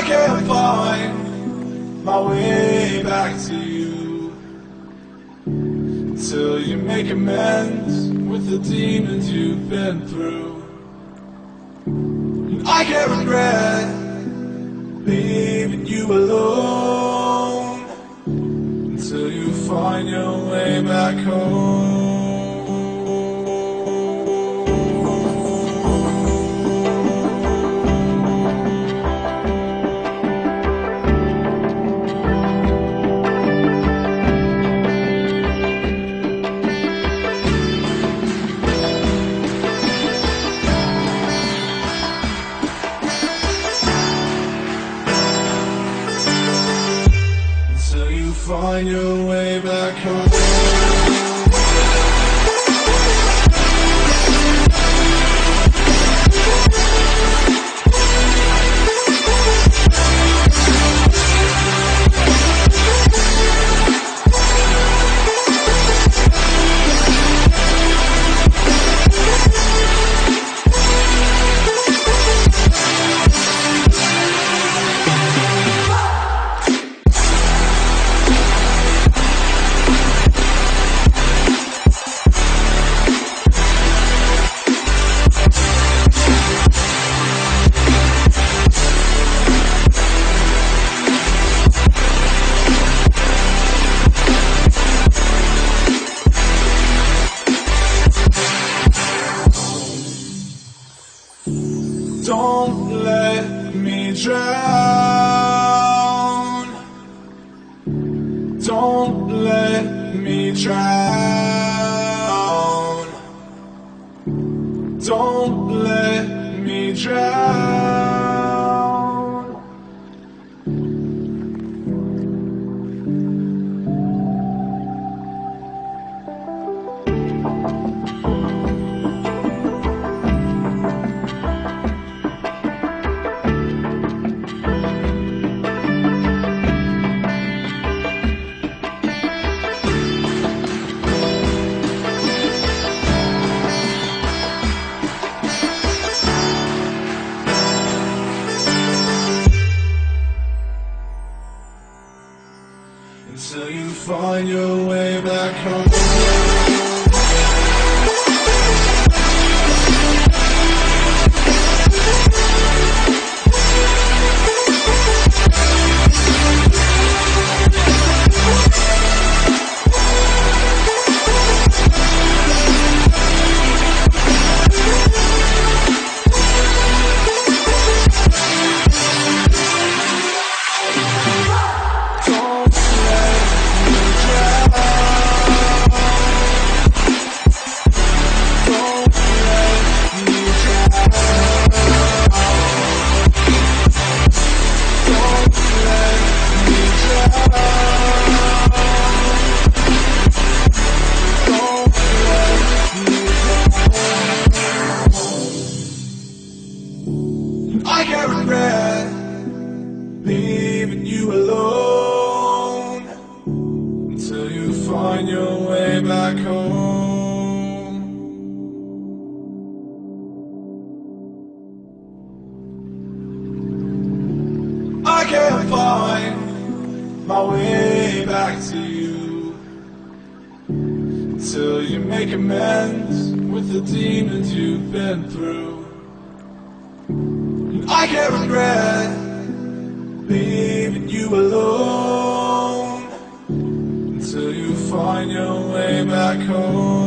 can't find my way back to you until you make amends with the demons you've been through. And I can't regret leaving you alone until you find your way back home. Find your way back home. Don't let me drown. Don't let me drown. Don't let me drown. Until you find your way back home. I can't regret leaving you alone until you find your way back home. I can't find my way back to you until you make amends with the demons you've been through. I can't regret leaving you alone until you find your way back home.